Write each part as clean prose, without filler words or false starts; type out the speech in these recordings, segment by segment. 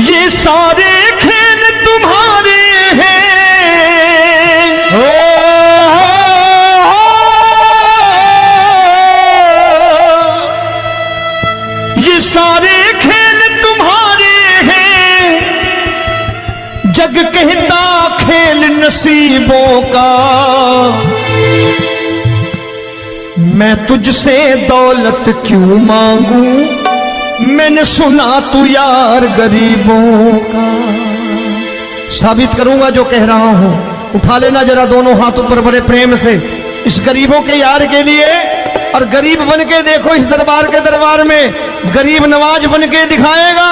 ये सारे खेल तुम्हारे हैं, ये सारे खेल तुम्हारे हैं, जग कहता खेल नसीबों का। मैं तुझसे दौलत क्यों मांगू, मैंने सुना तू यार गरीबों का। साबित करूंगा जो कह रहा हूं। उठा लेना जरा दोनों हाथ ऊपर बड़े प्रेम से इस गरीबों के यार के लिए, और गरीब बन के देखो इस दरबार के दरबार में गरीब नवाज बन के दिखाएगा,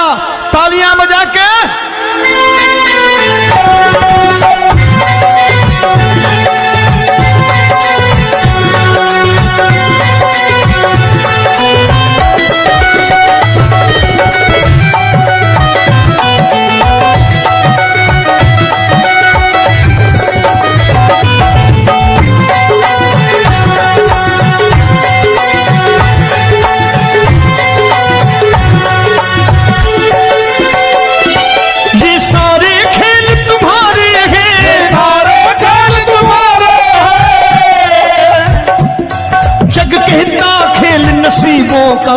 तालियां बजा के। नसीबों का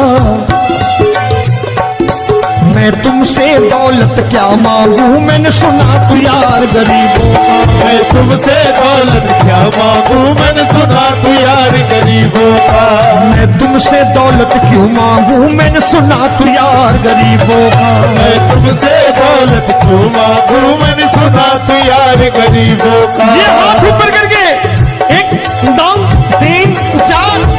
मैं तुमसे दौलत क्या मांगू, मैंने सुना तू यार गरीबों का। मैं तुमसे दौलत क्या मांगू, मैंने सुना तू यार गरीबों का। मैं तुमसे दौलत क्यों मांगू, मैंने सुना तू यार गरीबों का। मैं तुमसे दौलत क्यों मांगू, मैंने सुना तू यार गरीबों का। ये हाथ ऊपर करके 1 2 3 4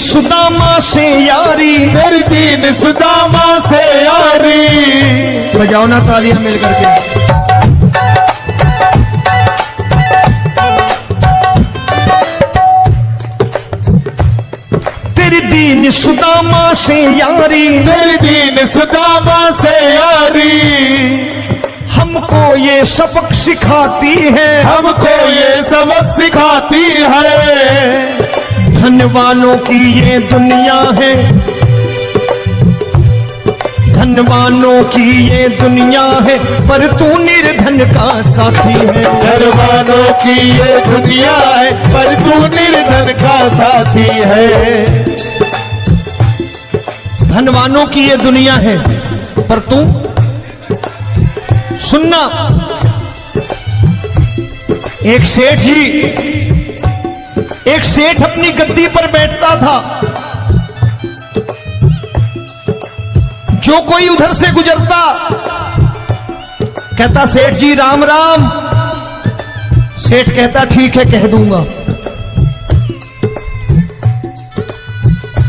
सुदामा से यारी, तेरी दीन सुदामा से यारी। बजाओ ना तालियां मिल करके। तेरी दीन सुदामा से यारी, तेरी दीन सुदामा से यारी। हमको ये सबक सिखाती है, हमको ये सबक सिखाती है। धनवानों की ये दुनिया है, धनवानों की ये दुनिया है, पर तू निर्धन का साथी है। धनवानों की ये दुनिया है, पर तू निर्धन का साथी है। धनवानों की ये दुनिया है, पर तू सुनना। एक सेठ जी, एक सेठ अपनी गद्दी पर बैठता था। जो कोई उधर से गुजरता कहता सेठ जी राम राम। सेठ कहता ठीक है कह दूंगा।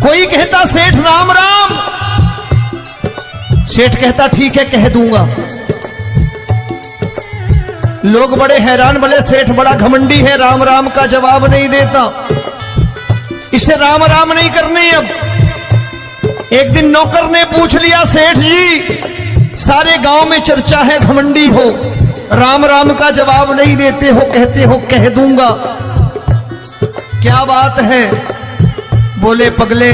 कोई कहता सेठ राम राम। सेठ कहता ठीक है कह दूंगा। लोग बड़े हैरान, बोले सेठ बड़ा घमंडी है, राम राम का जवाब नहीं देता, इसे राम राम नहीं करनी। अब एक दिन नौकर ने पूछ लिया सेठ जी सारे गांव में चर्चा है घमंडी हो, राम राम का जवाब नहीं देते हो, कहते हो कह दूंगा, क्या बात है? बोले पगले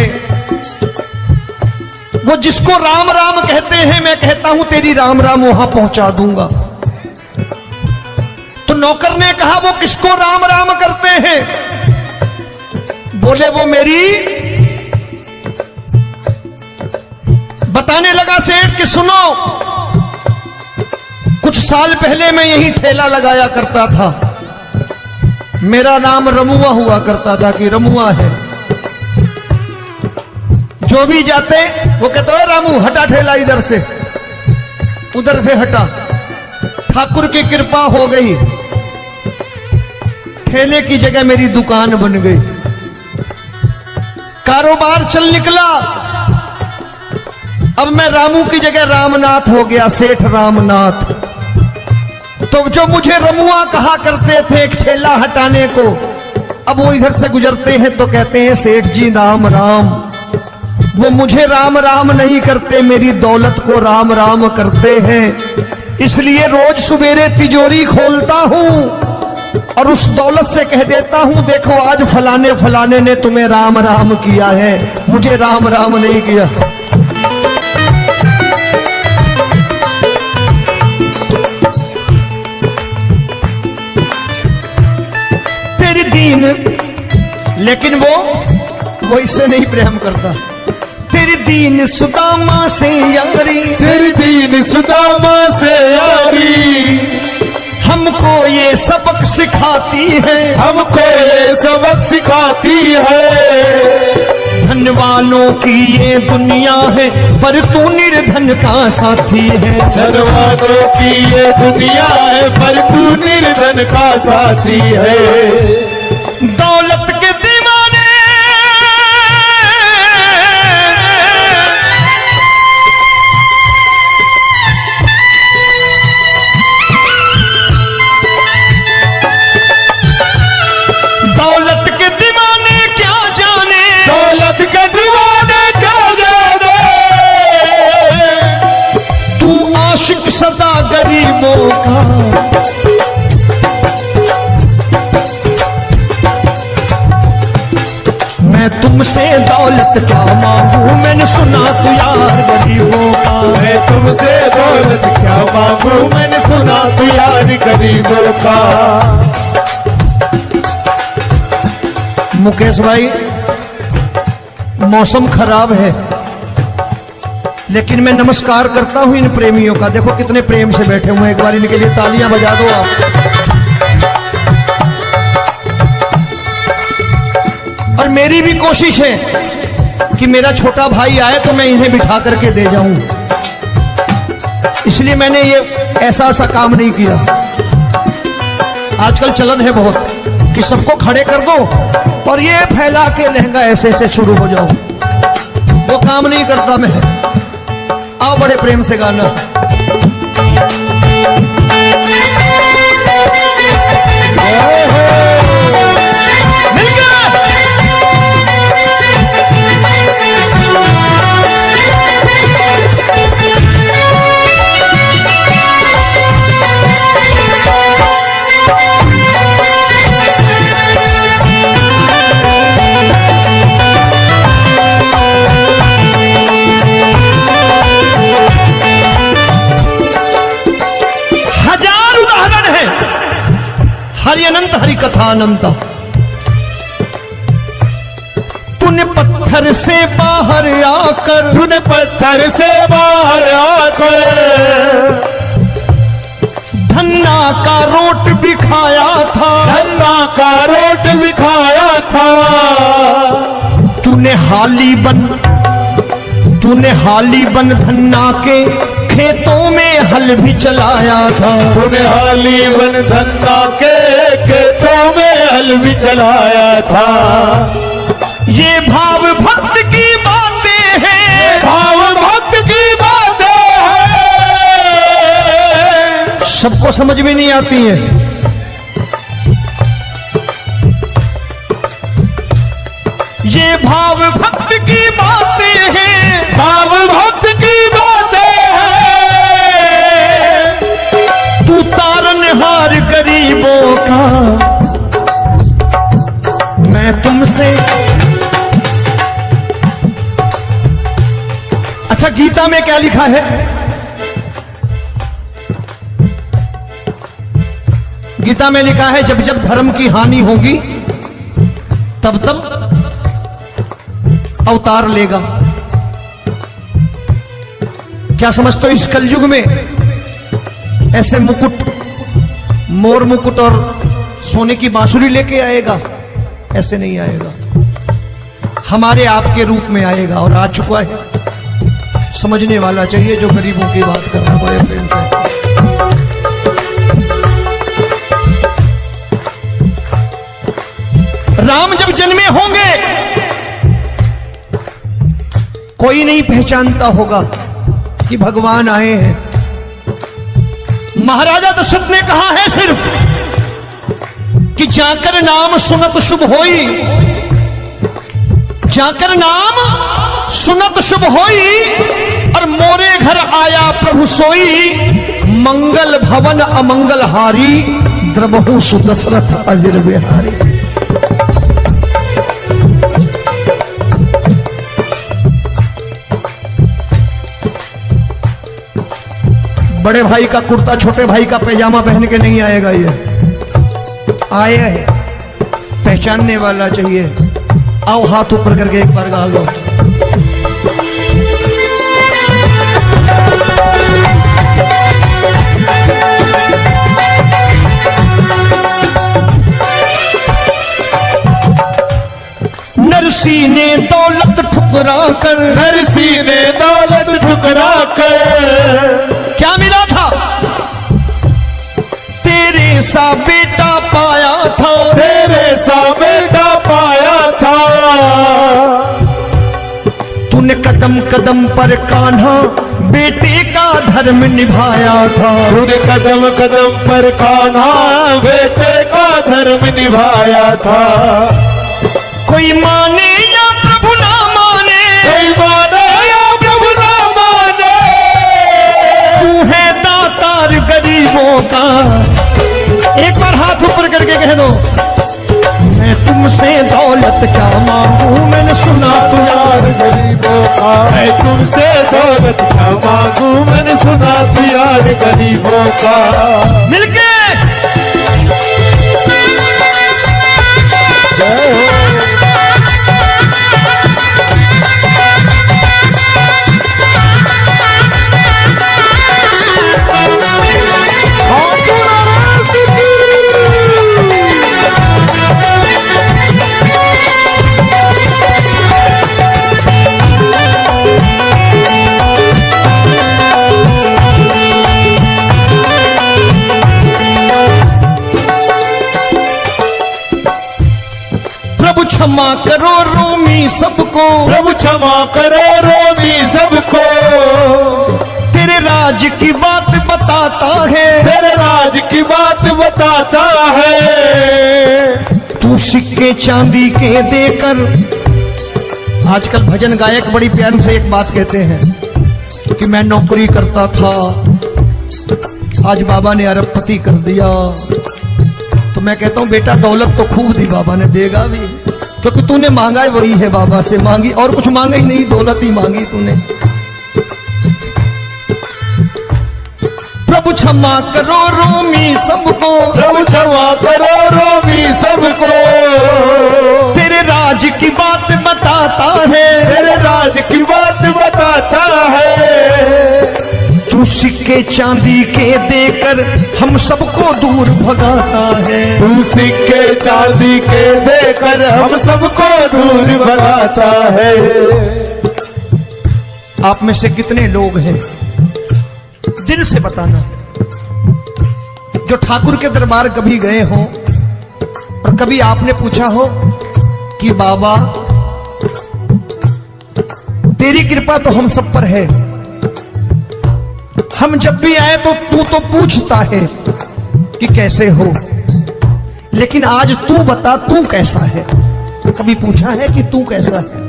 वो जिसको राम राम कहते हैं मैं कहता हूं तेरी राम राम वहां पहुंचा दूंगा। तो नौकर ने कहा वो किसको राम राम करते हैं? बोले वो मेरी। बताने लगा सेठ कि सुनो, कुछ साल पहले मैं यही ठेला लगाया करता था, मेरा नाम रमुआ हुआ करता था कि रमुआ है। जो भी जाते वो कहते हो रामू हटा ठेला इधर से, उधर से हटा। ठाकुर की कृपा हो गई, ठेले की जगह मेरी दुकान बन गई, कारोबार चल निकला। अब मैं रामू की जगह रामनाथ हो गया, सेठ रामनाथ। तो जो मुझे रमुआ कहा करते थे एक ठेला हटाने को, अब वो इधर से गुजरते हैं तो कहते हैं सेठ जी राम राम। वो मुझे राम राम नहीं करते, मेरी दौलत को राम राम करते हैं। इसलिए रोज सवेरे तिजोरी खोलता हूं और उस दौलत से कह देता हूं देखो आज फलाने फलाने ने तुम्हें राम राम किया है, मुझे राम राम नहीं किया। तेरी दीन, लेकिन वो इससे नहीं प्रेम करता। तेरी दीन सुदामा से यारी, तेरी दीन सुदामा से यारी, हमको ये सबक सिखाती है, हमको ये सबक सिखाती है। धन वालों की ये दुनिया है पर तू निर्धन का साथी है। धन वालों की ये दुनिया है पर तू निर्धन का साथी है। दौलत के दीवाने दौलत के दीवाने क्या जाने, दौलत के दीवाने क्या जाने, तू आशिक सदा गरीबों का। मैं तुमसे दौलत क्या मांगू, मैंने सुना तू यार गरीबों का। मैं तुमसे दौलत क्या मांगू, मैंने सुना तू यार गरीबों का। मुकेश भाई, मौसम खराब है लेकिन मैं नमस्कार करता हूं इन प्रेमियों का। देखो कितने प्रेम से बैठे हुए हैं, एक बार इनके लिए तालियां बजा दो आप। और मेरी भी कोशिश है कि मेरा छोटा भाई आए तो मैं इन्हें बिठा करके दे जाऊं, इसलिए मैंने ये ऐसा काम नहीं किया। आजकल चलन है बहुत कि सबको खड़े कर दो और ये फैला के लहंगा ऐसे ऐसे शुरू हो जाओ, वो काम नहीं करता मैं। आओ बड़े प्रेम से गाना। हरि अनंत हरि कथा अनंत। तूने पत्थर से बाहर आकर, तूने पत्थर से बाहर आकर धन्ना का रोट भी खाया था, धन्ना का रोट भी खाया था। तूने हाली बन धन्ना के खेतों में हल भी चलाया था। तूने हाली बन धन्ना के खेतों में हल भी चलाया था। ये भाव भक्त की बातें हैं, भाव भक्त की बातें हैं, सबको समझ में नहीं आती है। ये भाव भक्त की बातें हैं, भाव भक्त की बातें हैं। तू तारनहार गरीबों का, मैं तुमसे। अच्छा, गीता में क्या लिखा है? गीता में लिखा है जब जब धर्म की हानि होगी तब तब अवतार लेगा। क्या समझते हो इस कलयुग में ऐसे मुकुट, मोर मुकुट और सोने की बांसुरी लेके आएगा? ऐसे नहीं आएगा, हमारे आपके रूप में आएगा और आ चुका है। समझने वाला चाहिए जो गरीबों की बात कर रहा है बड़े प्रेम से। राम जब जन्मे होंगे कोई नहीं पहचानता होगा, कि भगवान आए हैं। महाराजा दशरथ ने कहा है सिर्फ कि जाकर नाम सुनत शुभ होई, जाकर नाम सुनत शुभ होई, और मोरे घर आया प्रभु सोई, मंगल भवन अमंगल हारी, द्रबहु सुदशरथ अजिर बिहारी। बड़े भाई का कुर्ता छोटे भाई का पैजामा पहन के नहीं आएगा, ये आया है पहचानने वाला चाहिए। आओ हाथ ऊपर करके एक बार गा लो। नरसी ने दौलत ठुकरा कर, नरसी ने दौलत ठुकरा कर, क्या मिला था? तेरे सा बेटा पाया था, तेरे सा बेटा पाया था। तूने कदम कदम पर कान्हा बेटे का धर्म निभाया था, तूने कदम कदम पर कान्हा बेटे का धर्म निभाया था। कोई माने या प्रभु ना माने, कोई माने या प्रभु ना माने, तू है दातार गरीबों का। एक बार हाथ ऊपर करके कह दो, मैं तुमसे दौलत क्या मांगू, मैंने सुना तू यार गरीबों का। मैं तुमसे दौलत क्या मांगू, मैंने सुना तू यार गरीबों का। मिलके क्षमा करो रोमी सबको, प्रभु क्षमा करो रोमी सबको। तेरे राज की बात बताता है, तेरे राज की बात बताता है। तू सिक्के चांदी के देकर, आजकल भजन गायक बड़ी प्यार से एक बात कहते हैं कि मैं नौकरी करता था, आज बाबा ने अरबपति कर दिया। तो मैं कहता हूं बेटा दौलत तो खूब दी बाबा ने, देगा भी, क्योंकि तूने मांगा ही वही है, बाबा से मांगी, और कुछ मांगा ही नहीं, दौलत ही मांगी तूने। प्रभु क्षमा करो रोमी सबको, प्रभु क्षमा करो रोमी सबको। तेरे राज की बात बताता है, तेरे राज की बात बताता है। तू सिक्के चांदी के देकर हम सबको दूर भगाता है, तू सिक्के चांदी के देकर हम सबको दूर भगाता है। आप में से कितने लोग हैं, दिल से बताना, जो ठाकुर के दरबार कभी गए हो और कभी आपने पूछा हो कि बाबा तेरी कृपा तो हम सब पर है, हम जब भी आए तो तू तो पूछता है कि कैसे हो, लेकिन आज तू बता तू कैसा है। कभी पूछा है कि तू कैसा है?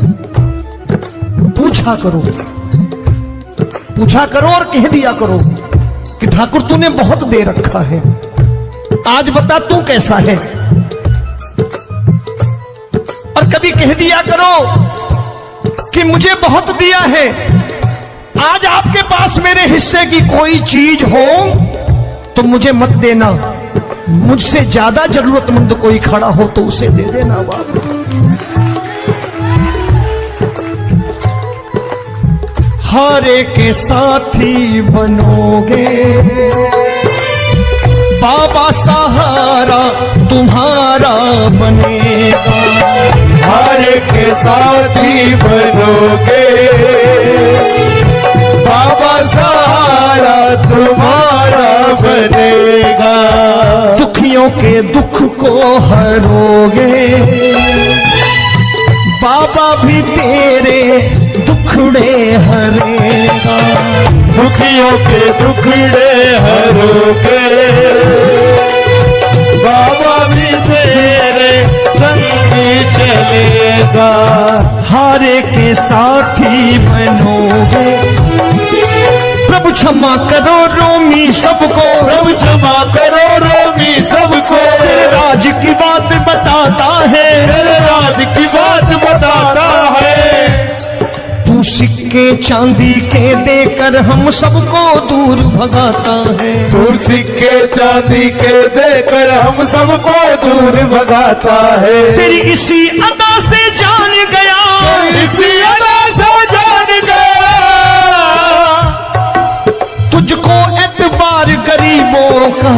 पूछा करो, पूछा करो और कह दिया करो कि ठाकुर तूने बहुत दे रखा है, आज बता तू कैसा है। और कभी कह दिया करो कि मुझे बहुत दिया है, आज आपके पास मेरे हिस्से की कोई चीज हो तो मुझे मत देना, मुझसे ज्यादा जरूरतमंद कोई खड़ा हो तो उसे दे देना बाबा। हारे के साथी बनोगे बाबा, सहारा तुम्हारा बनेगा। हारे के साथी बनोगे बाबा, सहारा तुम्हारा बनेगा। दुखियों के दुख को हरोगे बाबा, भी तेरे दुखड़े हरेगा। दुखियों के टुकड़े हरोगे, बाबा भी तेरे संगी चलेगा। हारे के साथी बनोगे, प्रभु क्षमा करो रोमी सबको, प्रभु क्षमा करो रोमी सबको, तेरे राज की बात बताता है, तेरे राज की बात बताता है। तू सिक्के चांदी के देकर हम सबको दूर भगाता है, तू सिक्के चांदी के देकर हम सबको दूर भगाता है। तेरी इसी अदा से जान गया, इसी अदा से जान गया, तुझको एतबार गरीबों का।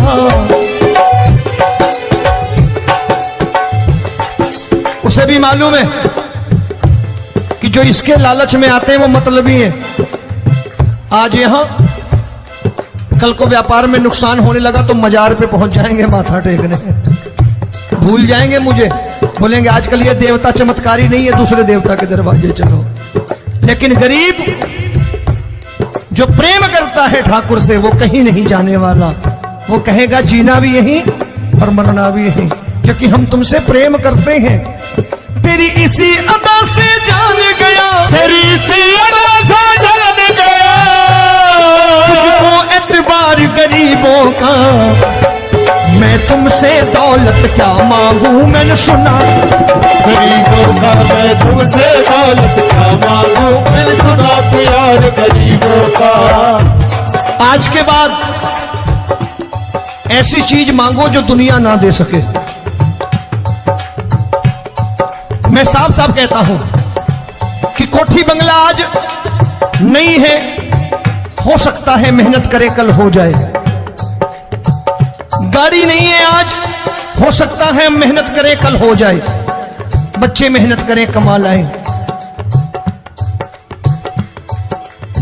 उसे भी मालूम है कि जो इसके लालच में आते हैं वो मतलबी हैं। आज यहां कल को व्यापार में नुकसान होने लगा तो मजार पे पहुंच जाएंगे माथा टेकने, भूल जाएंगे मुझे, बोलेंगे आजकल ये देवता चमत्कारी नहीं है, दूसरे देवता के दरवाजे चलो। लेकिन गरीब जो प्रेम करता है ठाकुर से वो कहीं नहीं जाने वाला, वो कहेगा जीना भी यहीं और मरना भी यहीं, क्योंकि हम तुमसे प्रेम करते हैं। तेरी इसी अदा से जान गया, तेरी इसी अदा से जान गया, तुझको एतबार गरीबों का। मैं तुमसे दौलत क्या मांगू, मैंने सुना गरीबों का मैं तुमसे दौलत क्या मांगू, मैंने सुना प्यार गरीबों का। आज के बाद ऐसी चीज मांगो जो दुनिया ना दे सके। मैं साफ साफ कहता हूं कि कोठी बंगला आज नहीं है, हो सकता है मेहनत करे कल हो जाए। गाड़ी नहीं है आज, हो सकता है मेहनत करे कल हो जाए। बच्चे मेहनत करें कमा लाएं,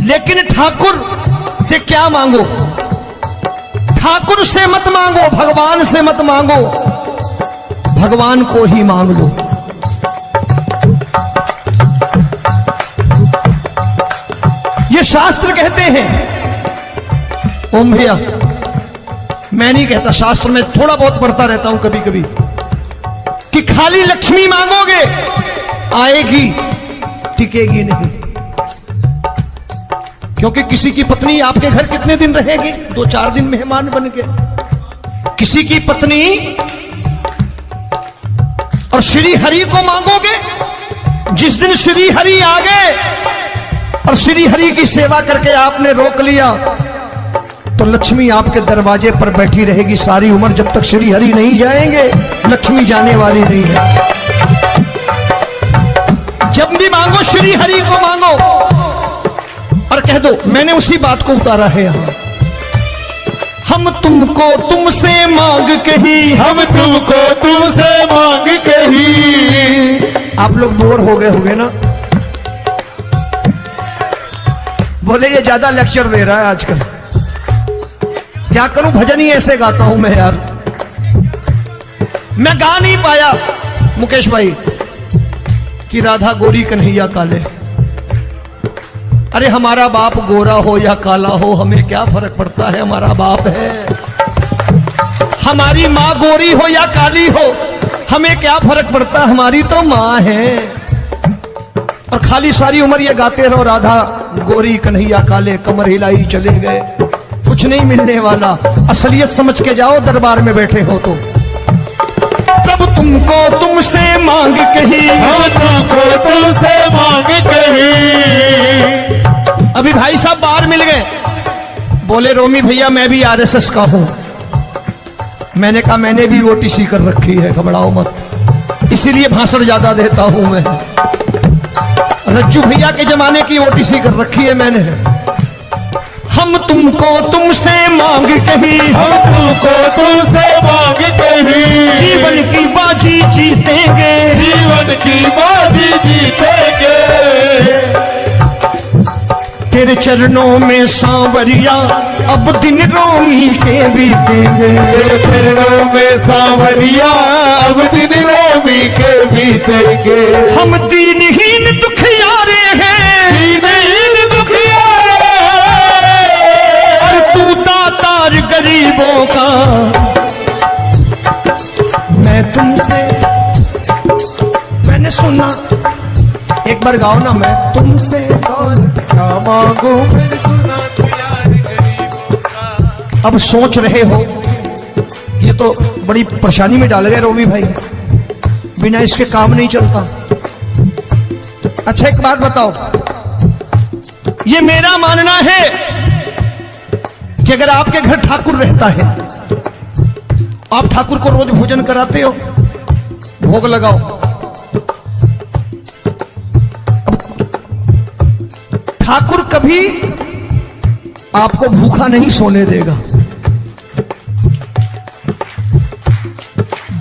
लेकिन ठाकुर से क्या मांगो? ठाकुर से मत मांगो, भगवान से मत मांगो, भगवान को ही मांग लो। ये शास्त्र कहते हैं, ओम भैया मैं नहीं कहता, शास्त्र में थोड़ा बहुत पढ़ता रहता हूं कभी कभी, कि खाली लक्ष्मी मांगोगे आएगी, टिकेगी नहीं। क्योंकि किसी की पत्नी आपके घर कितने दिन रहेगी? 2-4 दिन मेहमान बन के। किसी की पत्नी और श्री हरि को मांगोगे, जिस दिन श्री हरि आ गए और श्री हरि की सेवा करके आपने रोक लिया तो लक्ष्मी आपके दरवाजे पर बैठी रहेगी सारी उम्र। जब तक श्री हरि नहीं जाएंगे लक्ष्मी जाने वाली नहीं है। जब भी मांगो श्री हरि को मांगो और कह दो मैंने उसी बात को उतारा है यहां, हम तुमको तुमसे मांग कही, हम तुमको तुमसे मांग कही। आप लोग बोर हो गए होंगे ना, बोले ये ज्यादा लेक्चर दे रहा है आजकल। क्या करूं, भजन ही ऐसे गाता हूं मैं यार। मैं गा नहीं पाया मुकेश भाई कि राधा गोरी कन्हैया काले। अरे हमारा बाप गोरा हो या काला हो हमें क्या फर्क पड़ता है, हमारा बाप है। हमारी माँ गोरी हो या काली हो हमें क्या फर्क पड़ता, हमारी तो माँ है। और खाली सारी उम्र ये गाते रहो राधा गोरी कन्हैया काले, कमर हिलाई चले गए, कुछ नहीं मिलने वाला। असलियत समझ के जाओ दरबार में बैठे हो तो। प्रभु तुमको तुमसे मांग कही, हम तुमको तुमसे मांग कही। अभी भाई साहब बाहर मिल गए, बोले रोमी भैया मैं भी आरएसएस का हूं। मैंने कहा मैंने भी ओटीसी कर रखी है, घबराओ मत, इसीलिए भाषण ज्यादा देता हूं मैं। रज्जू भैया के जमाने की ओटीसी कर रखी है मैंने। हम तुमको तुमसे मांग कही, हम तुमको तुमसे मांग कही। जीवन की बाजी जीतेंगे, जीवन की बाजी जीतेंगे। तेरे चरणों में सांवरिया अब दिन रोमी के बीतेंगे। तेरे चरणों में सांवरिया अब दिन रोमी के बीतेंगे। हम दीनहीन दुखियारे हैं, दीनहीन दुखियारे हैं, बार गाओ ना, मैं तुमसे दौलत क्या मांगू मैंने सुना तू यार गरीबों का। अब सोच रहे हो ये तो बड़ी परेशानी में डाल गए रोमी भाई, बिना इसके काम नहीं चलता। अच्छा एक बात बताओ, ये मेरा मानना है कि अगर आपके घर ठाकुर रहता है, आप ठाकुर को रोज भोजन कराते हो, भोग लगाओ, ठाकुर कभी आपको भूखा नहीं सोने देगा।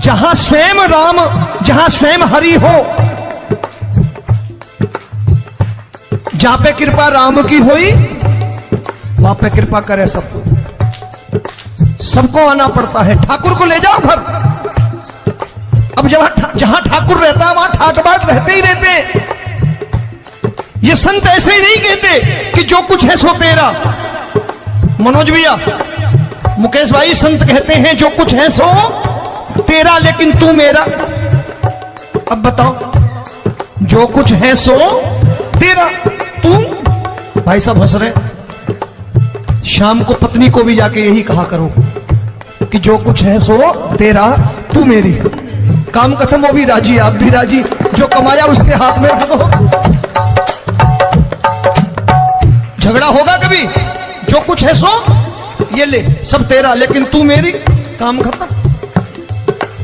जहां स्वयं राम, जहां स्वयं हरि हो, जहां पे कृपा राम की हुई वहां पे कृपा करे सबको, सबको आना पड़ता है। ठाकुर को ले जाओ घर। अब जहां ठाकुर रहता है वहां ठाट बाट रहते ही रहते। ये संत ऐसे ही नहीं कहते कि जो कुछ है सो तेरा। मनोज भैया, मुकेश भाई, संत कहते हैं जो कुछ है सो तेरा लेकिन तू मेरा। अब बताओ, जो कुछ है सो तेरा, तू। भाई साहब हंस रहे। शाम को पत्नी को भी जाके यही कहा करो कि जो कुछ है सो तेरा, तू मेरी। काम खत्म, वो भी राजी, आप भी राजी, जो कमाया उसके हाथ में रखो। झगड़ा होगा कभी? जो कुछ है सो ये ले, सब तेरा लेकिन तू मेरी, काम खत्म।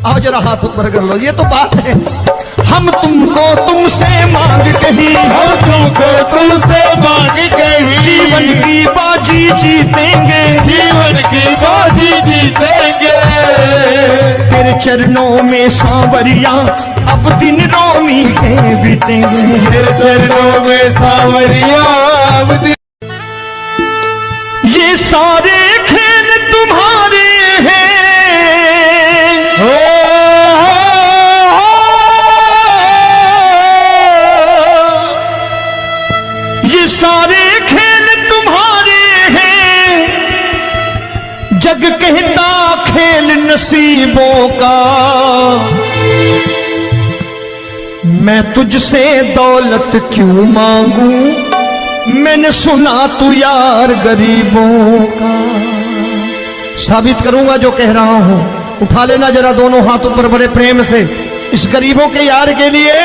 आओ जरा हाथ ऊपर कर लो, ये तो बात है। हम तुमको तुमसे मांग कहीं, हम तुमको तुमसे मांग कहीं, जीवन की बाजी जीतेंगे, जीवन की बाजी जीतेंगे। तेरे चरणों में सांवरिया अब दिन रोमी के बीतेंगे। तेरे चरणों में सांवरिया अब दिन। ये सारे खेल तुम्हारे हैं, ये सारे खेल तुम्हारे हैं, जग कहता खेल नसीबों का। मैं तुझसे दौलत क्यों मांगू, मैंने सुना तू यार गरीबों का। साबित करूंगा जो कह रहा हूं। उठा लेना जरा दोनों हाथ ऊपर बड़े प्रेम से इस गरीबों के यार के लिए,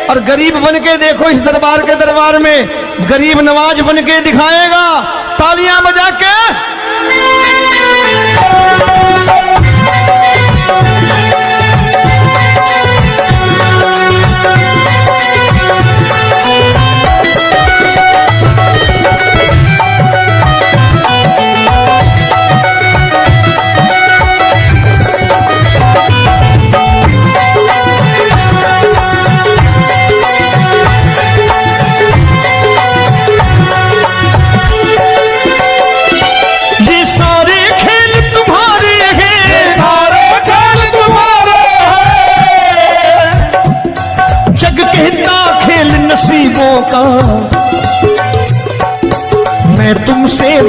और गरीब बन के देखो इस दरबार के दरबार में गरीब नवाज बन के दिखाएगा, तालियां बजा के। नसीबों का